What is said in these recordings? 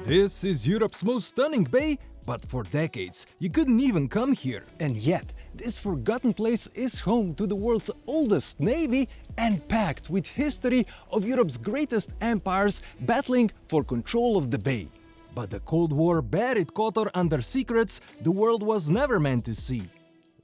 This is Europe's most stunning bay, but for decades you couldn't even come here. And yet, this forgotten place is home to the world's oldest navy and packed with history of Europe's greatest empires battling for control of the bay. But the Cold War buried Kotor under secrets the world was never meant to see.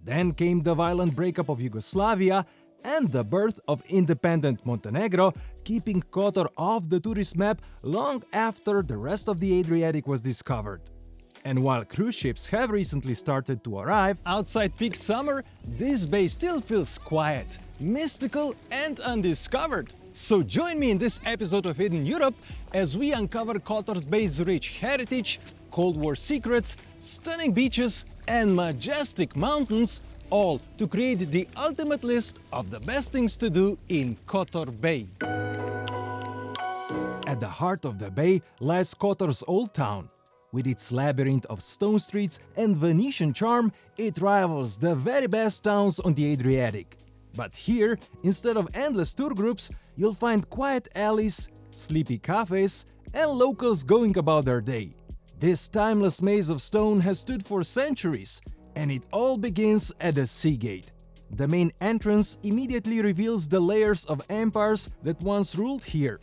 Then came the violent breakup of Yugoslavia and the birth of independent Montenegro, keeping Kotor off the tourist map long after the rest of the Adriatic was discovered. And while cruise ships have recently started to arrive, Outside peak summer, this bay still feels quiet, mystical and undiscovered. So join me in this episode of Hidden Europe as we uncover Kotor's bay's rich heritage, Cold War secrets, stunning beaches and majestic mountains, all to create the ultimate list of the best things to do in Kotor Bay. at the heart of the bay lies Kotor's Old Town. With its labyrinth of stone streets and Venetian charm, it rivals the very best towns on the Adriatic. But here, instead of endless tour groups, you'll find quiet alleys, sleepy cafes, and locals going about their day. This timeless maze of stone has stood for centuries, and it all begins at the sea gate. The main entrance immediately reveals the layers of empires that once ruled here.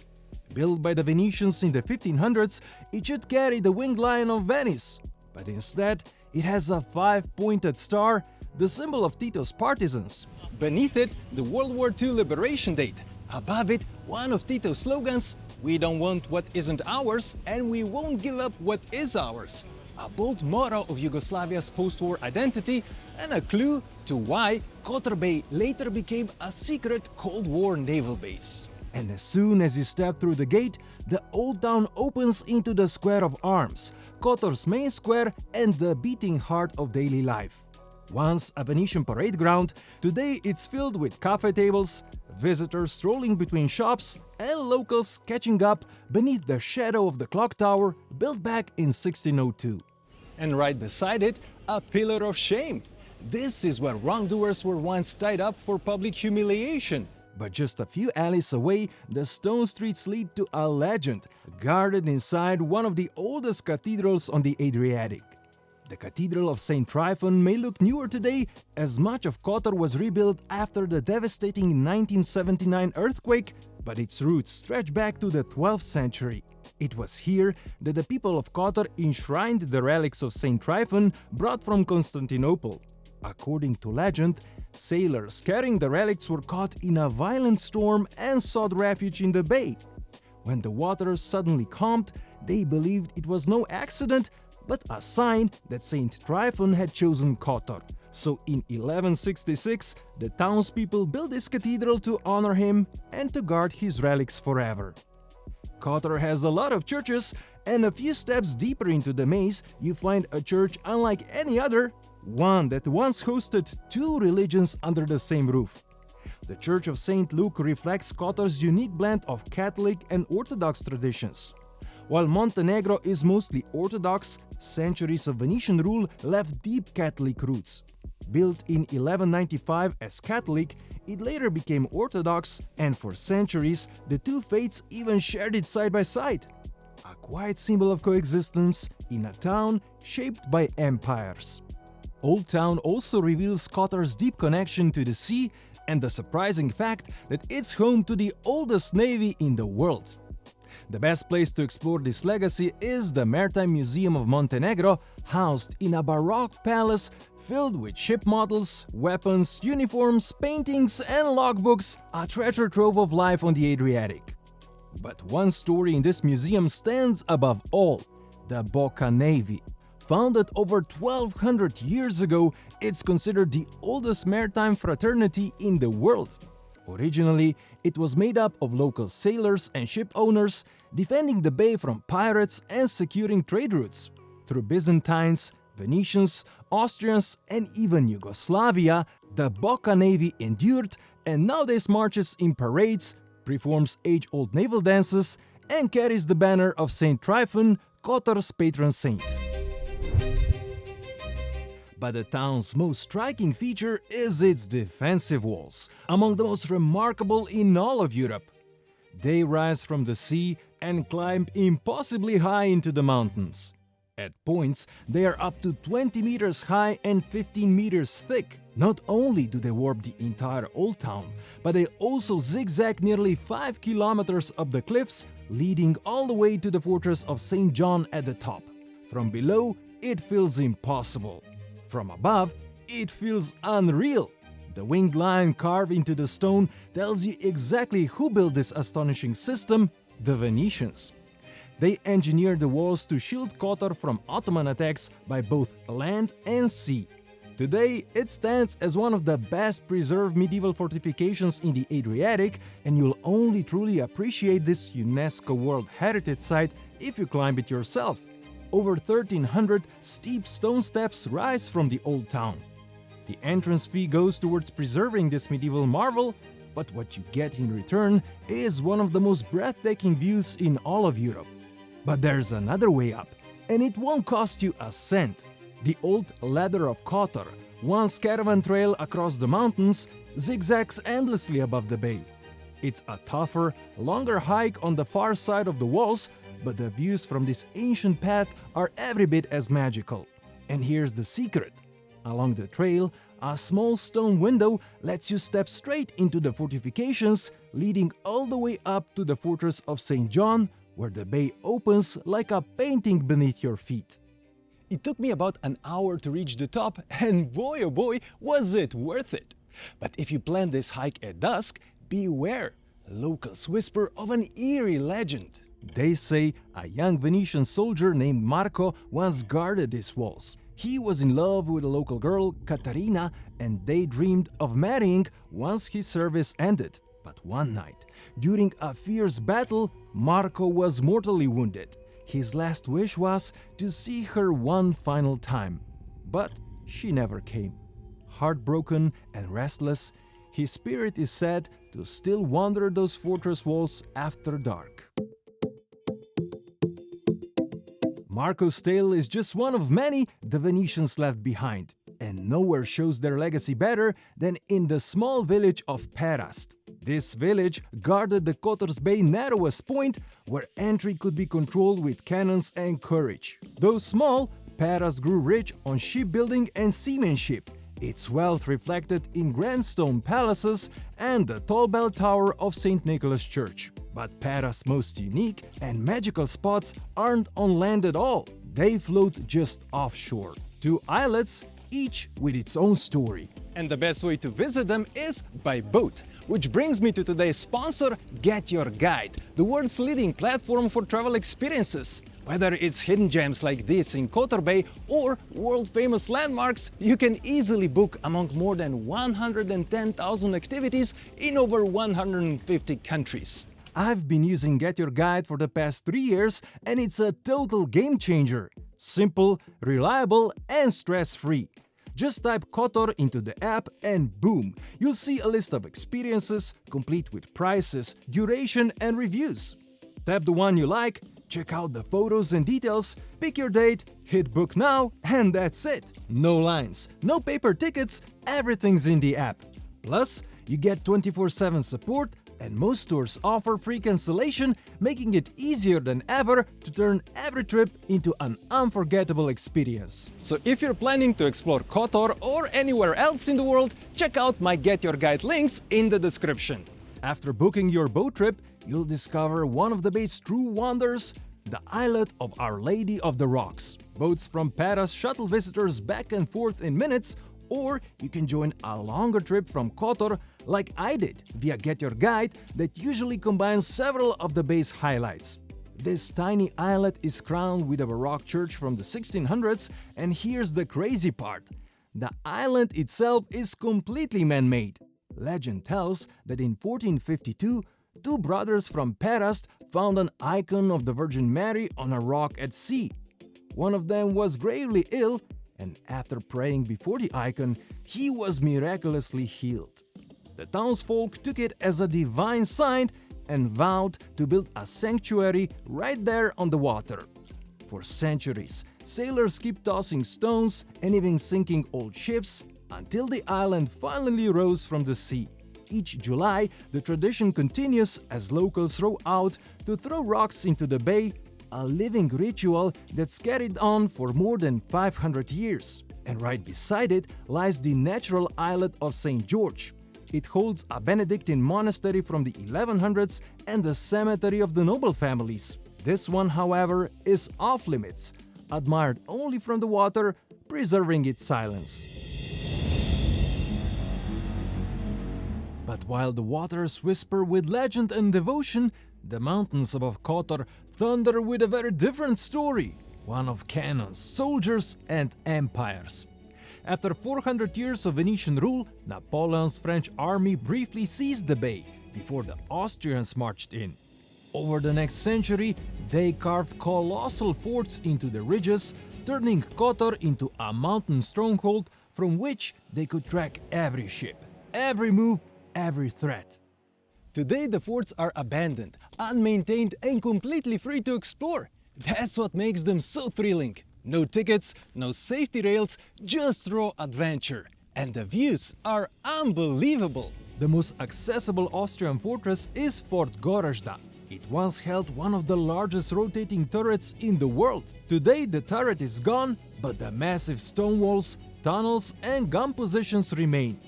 Built by the Venetians in the 1500s, it should carry the winged lion of Venice, but instead it has a five-pointed star, the symbol of Tito's partisans. Beneath it, the World War II liberation date. Above it, one of Tito's slogans, "We don't want what isn't ours, and we won't give up what is ours." A bold motto of Yugoslavia's post-war identity and a clue to why Kotor Bay later became a secret Cold War naval base. And as soon as you step through the gate, the old town opens into the Square of Arms, Kotor's main square and the beating heart of daily life. Once a Venetian parade ground, today it's filled with cafe tables, visitors strolling between shops, and locals catching up beneath the shadow of the clock tower built back in 1602. And right beside it, a pillar of shame. This is where wrongdoers were once tied up for public humiliation. But just a few alleys away, the stone streets lead to a legend, guarded inside one of the oldest cathedrals on the Adriatic. The Cathedral of St. Tryphon may look newer today, as much of Kotor was rebuilt after the devastating 1979 earthquake, but its roots stretch back to the 12th century. It was here that the people of Kotor enshrined the relics of St. Tryphon brought from Constantinople. According to legend, sailors carrying the relics were caught in a violent storm and sought refuge in the bay. When the waters suddenly calmed, they believed it was no accident, but a sign that Saint Tryphon had chosen Kotor. So in 1166, the townspeople built this cathedral to honor him and to guard his relics forever. Kotor has a lot of churches, and a few steps deeper into the maze, you find a church unlike any other, one that once hosted two religions under the same roof. The Church of St. Luke reflects Kotor's unique blend of Catholic and Orthodox traditions. While Montenegro is mostly Orthodox, centuries of Venetian rule left deep Catholic roots. Built in 1195 as Catholic, it later became Orthodox, and for centuries the two faiths even shared it side by side. A quiet symbol of coexistence in a town shaped by empires. Old Town also reveals Kotor's deep connection to the sea and the surprising fact that it's home to the oldest navy in the world. The best place to explore this legacy is the Maritime Museum of Montenegro, housed in a Baroque palace filled with ship models, weapons, uniforms, paintings, and logbooks, a treasure trove of life on the Adriatic. But one story in this museum stands above all: the Boca Navy. Founded over 1200 years ago, it's considered the oldest maritime fraternity in the world. Originally, it was made up of local sailors and ship owners, defending the bay from pirates and securing trade routes. Through Byzantines, Venetians, Austrians, and even Yugoslavia, the Boca Navy endured and nowadays marches in parades, performs age-old naval dances, and carries the banner of St. Tryphon, Kotor's patron saint. But the town's most striking feature is its defensive walls, among the most remarkable in all of Europe. They rise from the sea and climb impossibly high into the mountains. At points, they are up to 20 meters high and 15 meters thick. Not only do they warp the entire Old Town, but they also zigzag nearly 5 kilometers up the cliffs, leading all the way to the fortress of St. John at the top. From below, it feels impossible. From above, it feels unreal. The winged lion carved into the stone tells you exactly who built this astonishing system: the Venetians. They engineered the walls to shield Kotor from Ottoman attacks by both land and sea. Today, it stands as one of the best preserved medieval fortifications in the Adriatic, and you'll only truly appreciate this UNESCO World Heritage Site if you climb it yourself. Over 1,300 steep stone steps rise from the Old Town. The entrance fee goes towards preserving this medieval marvel, but what you get in return is one of the most breathtaking views in all of Europe. But there's another way up, and it won't cost you a cent. The old ladder of Kotor, once caravan trail across the mountains, zigzags endlessly above the bay. It's a tougher, longer hike on the far side of the walls, but the views from this ancient path are every bit as magical. And here's the secret. Along the trail, a small stone window lets you step straight into the fortifications, leading all the way up to the fortress of St. John, where the bay opens like a painting beneath your feet. It took me about an hour to reach the top, and boy oh boy, was it worth it! But if you plan this hike at dusk, beware! Locals whisper of an eerie legend. They say a young Venetian soldier named Marco once guarded these walls. He was in love with a local girl, Caterina, and they dreamed of marrying once his service ended. But one night, during a fierce battle, Marco was mortally wounded. His last wish was to see her one final time. But she never came. Heartbroken and restless, his spirit is said to still wander those fortress walls after dark. Marco's tale is just one of many the Venetians left behind, and nowhere shows their legacy better than in the small village of Perast. This village guarded the Kotor's Bay narrowest point, where entry could be controlled with cannons and courage. Though small, Perast grew rich on shipbuilding and seamanship, its wealth reflected in grand stone palaces and the tall bell tower of St. Nicholas Church. But Perast's most unique and magical spots aren't on land at all. They float just offshore. 2 islets, each with its own story. And the best way to visit them is by boat. Which brings me to today's sponsor, Get Your Guide, the world's leading platform for travel experiences. Whether it's hidden gems like this in Kotor Bay or world-famous landmarks, you can easily book among more than 110,000 activities in over 150 countries. I've been using Get Your Guide for the past 3 years, and it's a total game changer. Simple, reliable, and stress-free. Just type Kotor into the app and boom, you'll see a list of experiences, complete with prices, duration, and reviews. Tap the one you like, check out the photos and details, pick your date, hit book now, and that's it. No lines, no paper tickets, everything's in the app. Plus, you get 24/7 support, and most tours offer free cancellation, making it easier than ever to turn every trip into an unforgettable experience. So if you're planning to explore Kotor or anywhere else in the world, check out my Get Your Guide links in the description. After booking your boat trip, you'll discover one of the bay's true wonders, the islet of Our Lady of the Rocks. Boats from Perast shuttle visitors back and forth in minutes, or you can join a longer trip from Kotor like I did via Get Your Guide that usually combines several of the bay's highlights. This tiny islet is crowned with a Baroque church from the 1600s, and here's the crazy part. The island itself is completely man-made. Legend tells that in 1452, 2 brothers from Perast found an icon of the Virgin Mary on a rock at sea. One of them was gravely ill, and after praying before the icon, he was miraculously healed. The townsfolk took it as a divine sign and vowed to build a sanctuary right there on the water. For centuries, sailors kept tossing stones and even sinking old ships until the island finally rose from the sea. each July, the tradition continues as locals row out to throw rocks into the bay, a living ritual that's carried on for more than 500 years. And right beside it lies the natural islet of St. George. It holds a Benedictine monastery from the 1100s and a cemetery of the noble families. This one, however, is off-limits, admired only from the water, preserving its silence. But while the waters whisper with legend and devotion, the mountains above Kotor thunder with a very different story, one of cannons, soldiers and empires. After 400 years of Venetian rule, Napoleon's French army briefly seized the bay before the Austrians marched in. Over the next century, they carved colossal forts into the ridges, turning Kotor into a mountain stronghold from which they could track every ship, every move, every threat. Today the forts are abandoned, unmaintained and completely free to explore. That's what makes them so thrilling. No tickets, no safety rails, just raw adventure. And the views are unbelievable. The most accessible Austrian fortress is Fort Goražda. It once held one of the largest rotating turrets in the world. Today the turret is gone, but the massive stone walls, tunnels and gun positions remain.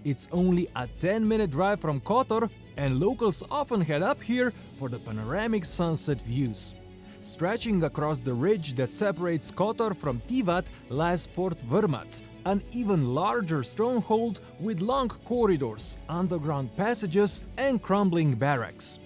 It's only a 10-minute drive from Kotor, and locals often head up here for the panoramic sunset views. Stretching across the ridge that separates Kotor from Tivat lies Fort Vrmac, an even larger stronghold with long corridors, underground passages and crumbling barracks.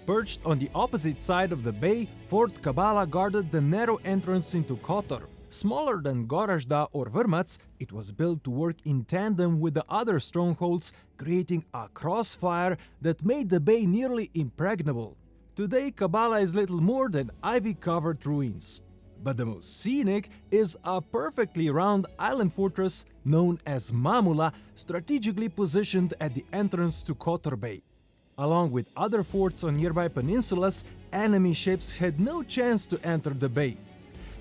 Perched on the opposite side of the bay, Fort Kabala guarded the narrow entrance into Kotor. Smaller than Goražda or Vrmac, it was built to work in tandem with the other strongholds, creating a crossfire that made the bay nearly impregnable. Today, Kabala is little more than ivy-covered ruins. But the most scenic is a perfectly round island fortress known as Mamula, strategically positioned at the entrance to Kotor Bay. Along with other forts on nearby peninsulas, enemy ships had no chance to enter the bay.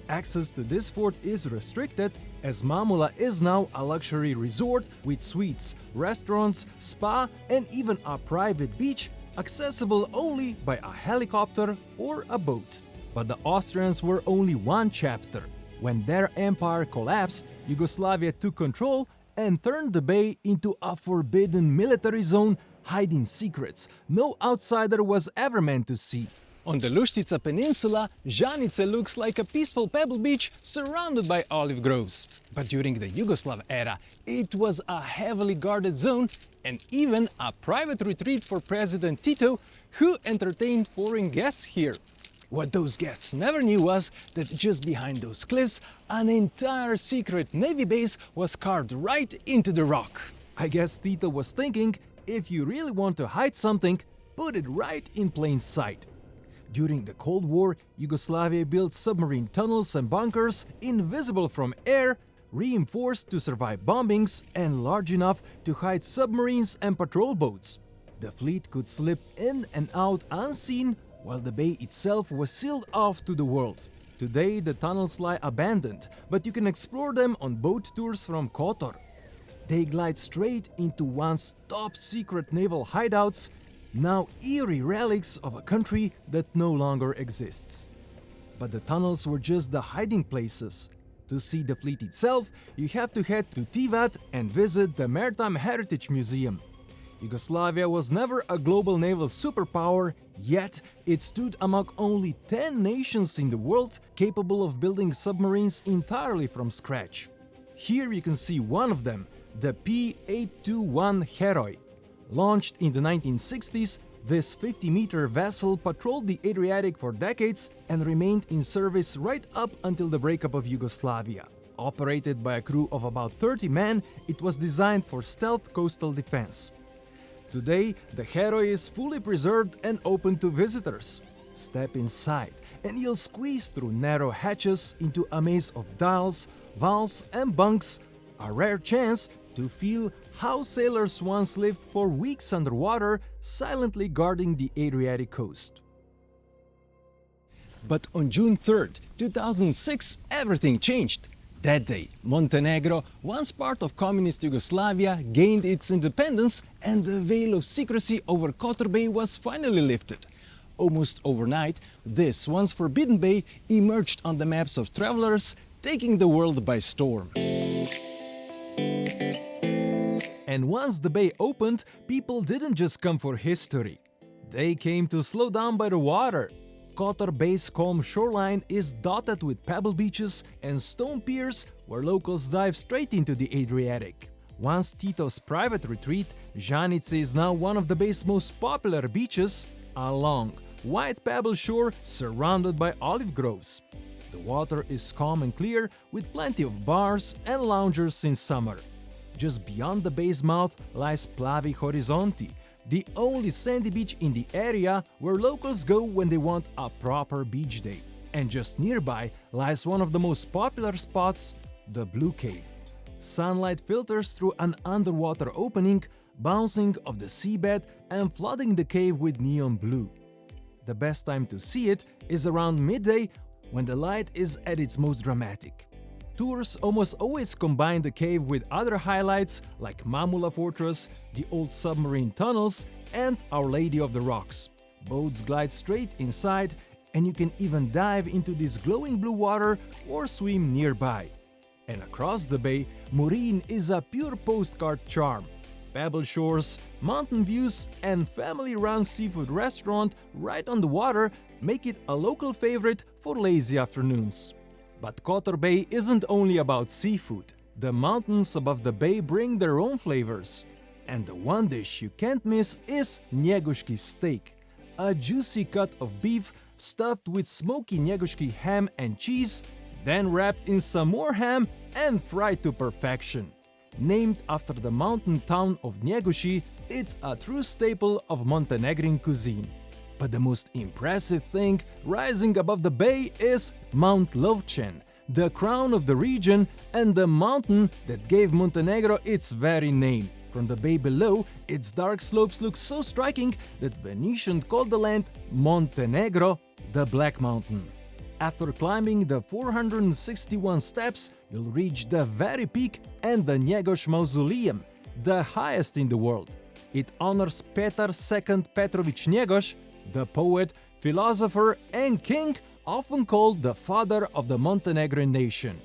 Access to this fort is restricted, as Mamula is now a luxury resort with suites, restaurants, spa and even a private beach, accessible only by a helicopter or a boat. But the Austrians were only one chapter. When their empire collapsed, Yugoslavia took control and turned the bay into a forbidden military zone, hiding secrets no outsider was ever meant to see. On the Luštica Peninsula, Žanice looks like a peaceful pebble beach surrounded by olive groves. But during the Yugoslav era, it was a heavily guarded zone and even a private retreat for President Tito, who entertained foreign guests here. What those guests never knew was that just behind those cliffs, an entire secret Navy base was carved right into the rock. I guess Tito was thinking, if you really want to hide something, put it right in plain sight. During the Cold War, Yugoslavia built submarine tunnels and bunkers, invisible from air, reinforced to survive bombings, and large enough to hide submarines and patrol boats. The fleet could slip in and out unseen, while the bay itself was sealed off to the world. Today, the tunnels lie abandoned, but you can explore them on boat tours from Kotor. They glide straight into once top-secret naval hideouts, now eerie relics of a country that no longer exists. But the tunnels were just the hiding places. To see the fleet itself, you have to head to Tivat and visit the Maritime Heritage Museum. Yugoslavia was never a global naval superpower, yet it stood among only 10 nations in the world capable of building submarines entirely from scratch. Here you can see one of them, the P-821 Heroi. Launched in the 1960s, this 50-meter vessel patrolled the Adriatic for decades and remained in service right up until the breakup of Yugoslavia. Operated by a crew of about 30 men, it was designed for stealth coastal defense. Today, the Heroi is fully preserved and open to visitors. Step inside, and you'll squeeze through narrow hatches into a maze of dials, valves and bunks, a rare chance to feel how sailors once lived for weeks underwater, silently guarding the Adriatic coast. But on June 3rd, 2006, everything changed. That day, Montenegro, once part of communist Yugoslavia, gained its independence and the veil of secrecy over Kotor Bay was finally lifted. Almost overnight, this once forbidden bay emerged on the maps of travelers, taking the world by storm. And once the bay opened, people didn't just come for history. They came to slow down by the water. Kotor Bay's calm shoreline is dotted with pebble beaches and stone piers where locals dive straight into the Adriatic. Once Tito's private retreat, Žanice is now one of the bay's most popular beaches, a long, white pebble shore surrounded by olive groves. The water is calm and clear with plenty of bars and loungers in summer. Just beyond the bay's mouth lies Plavi Horizonti, the only sandy beach in the area where locals go when they want a proper beach day. And just nearby lies one of the most popular spots, the Blue Cave. Sunlight filters through an underwater opening, bouncing off the seabed and flooding the cave with neon blue. The best time to see it is around midday when the light is at its most dramatic. Tours almost always combine the cave with other highlights like Mamula Fortress, the old submarine tunnels, and Our Lady of the Rocks. Boats glide straight inside, and you can even dive into this glowing blue water or swim nearby. And across the bay, Murin is a pure postcard charm. Pebble shores, mountain views, and family-run seafood restaurant right on the water make it a local favorite for lazy afternoons. But Kotor Bay isn't only about seafood. The mountains above the bay bring their own flavors. And the one dish you can't miss is Njeguški steak, a juicy cut of beef stuffed with smoky Njeguški ham and cheese, then wrapped in some more ham and fried to perfection. Named after the mountain town of Njeguški, it's a true staple of Montenegrin cuisine. But the most impressive thing rising above the bay is Mount Lovćen, the crown of the region and the mountain that gave Montenegro its very name. From the bay below, its dark slopes look so striking that Venetians called the land Montenegro, the Black Mountain. After climbing the 461 steps, you'll reach the very peak and the Njeguš Mausoleum, the highest in the world. It honors Petar II Petrović Njeguš, the poet, philosopher, and king, often called the father of the Montenegrin nation.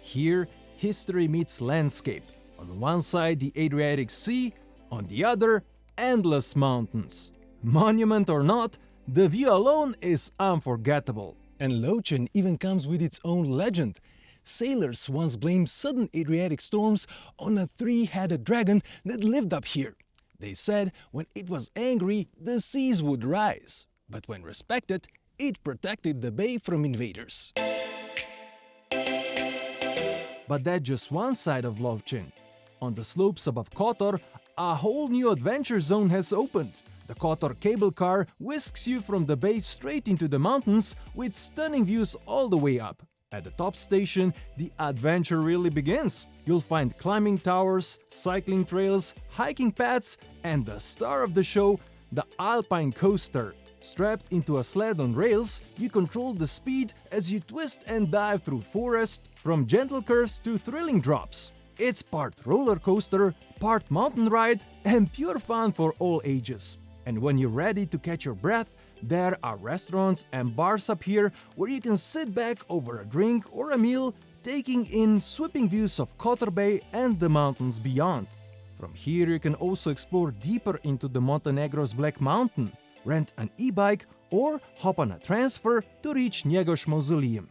Here, history meets landscape. On one side, the Adriatic Sea, on the other, endless mountains. Monument or not, the view alone is unforgettable. And Lovćen even comes with its own legend. Sailors once blamed sudden Adriatic storms on a three-headed dragon that lived up here. They said when it was angry, the seas would rise. But when respected, it protected the bay from invaders. But that's just one side of Lovćen. On the slopes above Kotor, a whole new adventure zone has opened. The Kotor cable car whisks you from the bay straight into the mountains with stunning views all the way up. At the top station, the adventure really begins. You'll find climbing towers, cycling trails, hiking paths, and the star of the show, the Alpine Coaster. Strapped into a sled on rails, you control the speed as you twist and dive through forest, from gentle curves to thrilling drops. It's part roller coaster, part mountain ride, and pure fun for all ages. And when you're ready to catch your breath, there are restaurants and bars up here where you can sit back over a drink or a meal, taking in sweeping views of Kotor Bay and the mountains beyond. From here you can also explore deeper into the Montenegro's Black Mountain, rent an e-bike or hop on a transfer to reach Njeguš Mausoleum.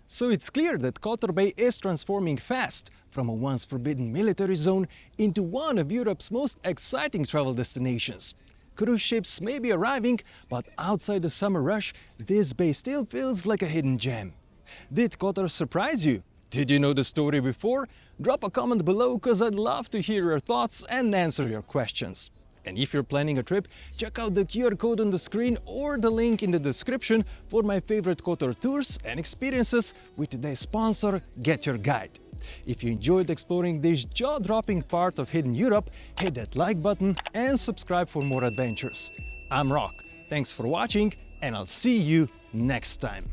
So it's clear that Kotor Bay is transforming fast from a once forbidden military zone into one of Europe's most exciting travel destinations. Cruise ships may be arriving, but outside the summer rush, this bay still feels like a hidden gem. Did Kotor surprise you? Did you know the story before? Drop a comment below, cause I'd love to hear your thoughts and answer your questions. And if you're planning a trip, check out the QR code on the screen or the link in the description for my favorite Kotor tours and experiences with today's sponsor, Get Your Guide. If you enjoyed exploring this jaw-dropping part of hidden Europe, hit that like button and subscribe for more adventures. I'm Rock, thanks for watching, and I'll see you next time.